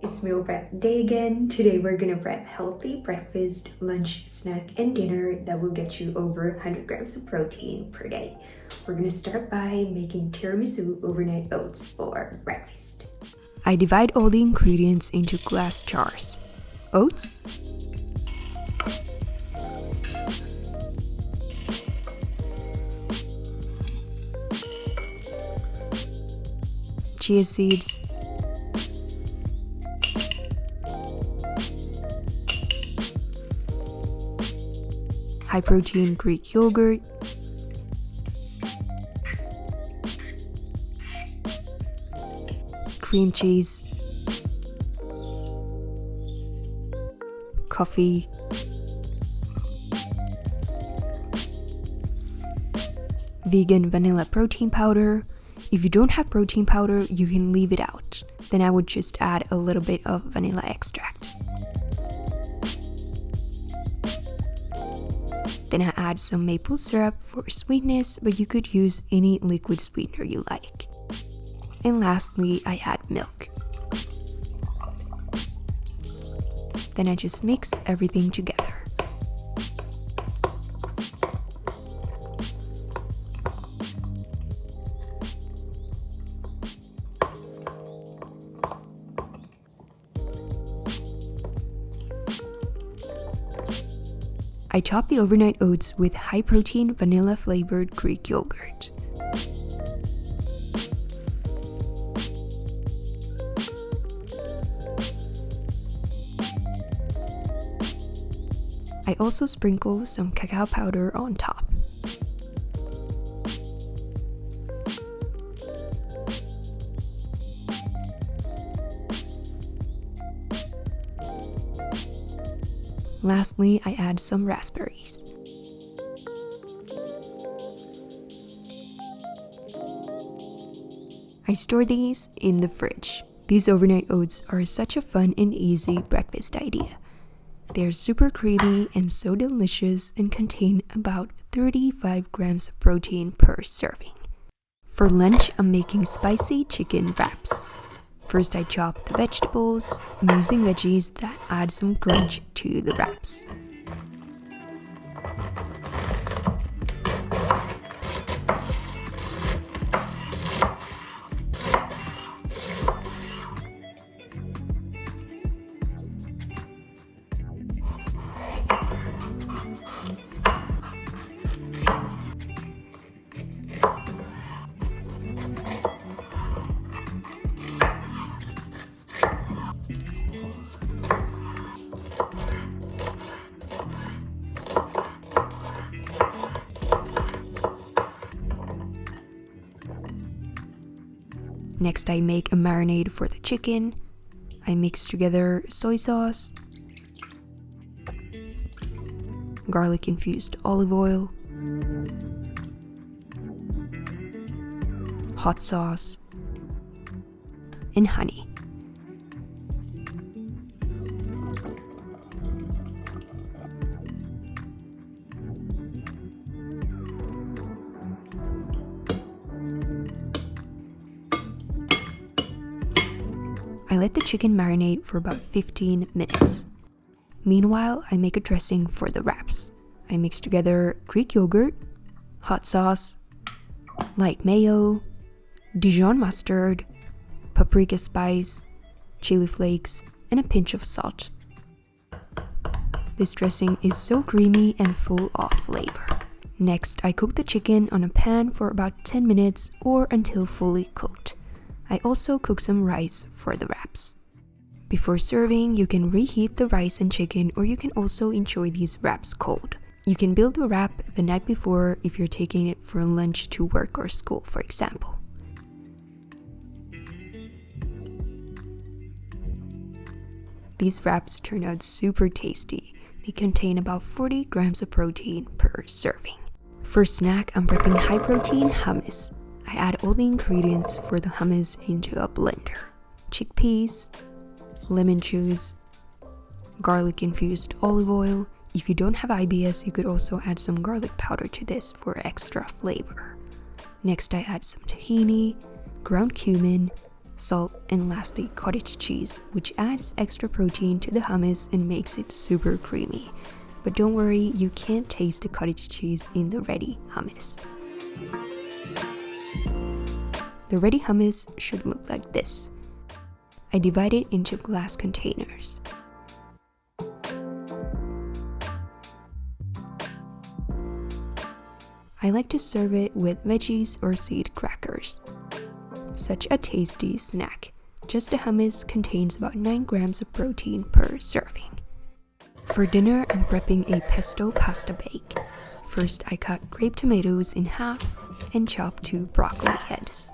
It's meal prep day again. Today we're gonna prep healthy breakfast, lunch, snack, and dinner that will get you over 100 grams of protein per day. We're gonna start by making tiramisu overnight oats for breakfast. I divide all the ingredients into glass jars. Oats, chia seeds, high-protein Greek yogurt, cream cheese, coffee, vegan vanilla protein powder. If you don't have protein powder, you can leave it out. Then I would just add a little bit of vanilla extract. Then I add some maple syrup for sweetness, but you could use any liquid sweetener you like. And lastly, I add milk. Then I just mix everything together. I chop the overnight oats with high-protein vanilla-flavored Greek yogurt. I also sprinkle some cacao powder on top. Lastly, I add some raspberries. I store these in the fridge. These overnight oats are such a fun and easy breakfast idea. They're super creamy and so delicious and contain about 35 grams of protein per serving. For lunch, I'm making spicy chicken wraps. First, I chop the vegetables. I'm using veggies that add some crunch to the wraps. Next, I make a marinade for the chicken. I mix together soy sauce, garlic-infused olive oil, hot sauce, and honey. I let the chicken marinate for about 15 minutes. Meanwhile, I make a dressing for the wraps. I mix together Greek yogurt, hot sauce, light mayo, Dijon mustard, paprika spice, chili flakes, and a pinch of salt. This dressing is so creamy and full of flavor. Next, I cook the chicken on a pan for about 10 minutes or until fully cooked. I also cook some rice for the wraps. Before serving, you can reheat the rice and chicken, or you can also enjoy these wraps cold. You can build the wrap the night before if you're taking it for lunch to work or school, for example. These wraps turn out super tasty. They contain about 40 grams of protein per serving. For snack, I'm prepping high-protein hummus. I add all the ingredients for the hummus into a blender. Chickpeas, lemon juice, garlic-infused olive oil. If you don't have IBS, you could also add some garlic powder to this for extra flavor. Next, I add some tahini, ground cumin, salt, and lastly cottage cheese, which adds extra protein to the hummus and makes it super creamy. But don't worry, you can't taste the cottage cheese in the ready hummus. The ready hummus should look like this. I divide it into glass containers. I like to serve it with veggies or seed crackers. Such a tasty snack. Just the hummus contains about 9 grams of protein per serving. For dinner, I'm prepping a pesto pasta bake. First, I cut grape tomatoes in half and chop 2 broccoli heads.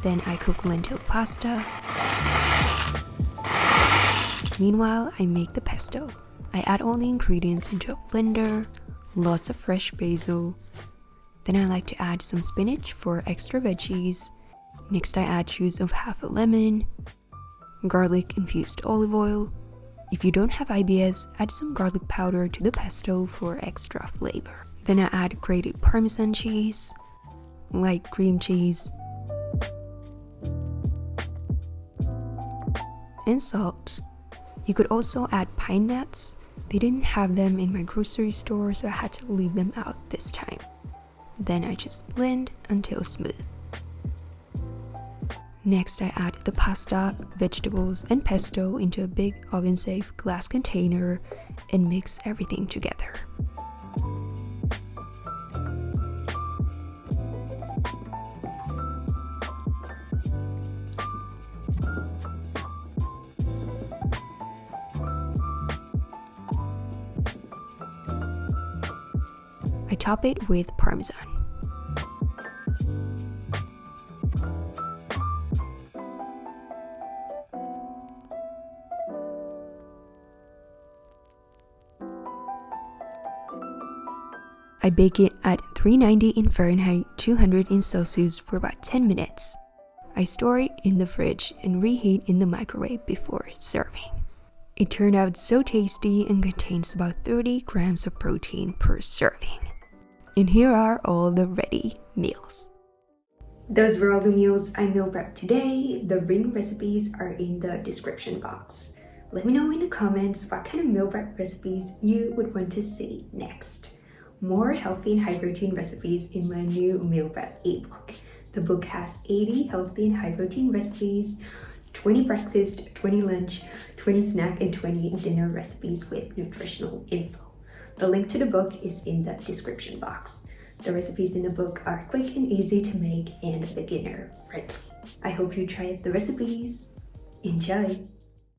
Then I cook lentil pasta. Meanwhile, I make the pesto. I add all the ingredients into a blender, lots of fresh basil. Then I like to add some spinach for extra veggies. Next I add juice of half a lemon, garlic infused olive oil. If you don't have IBS, add some garlic powder to the pesto for extra flavor. Then I add grated Parmesan cheese, light cream cheese, and salt. You could also add pine nuts. They didn't have them in my grocery store, so I had to leave them out this time. Then I just blend until smooth. Next I add the pasta, vegetables, and pesto into a big oven-safe glass container and mix everything together. I top it with Parmesan. I bake it at 390 in Fahrenheit, 200 in Celsius for about 10 minutes. I store it in the fridge and reheat in the microwave before serving. It turned out so tasty and contains about 30 grams of protein per serving. And here are all the ready meals. Those were all the meals I meal prepped today. The written recipes are in the description box. Let me know in the comments what kind of meal prep recipes you would want to see next. More healthy and high protein recipes in my new meal prep ebook. The book has 80 healthy and high protein recipes, 20 breakfast, 20 lunch, 20 snack, and 20 dinner recipes with nutritional info. The link to the book is in the description box. The recipes in the book are quick and easy to make and beginner friendly. I hope you try the recipes. Enjoy!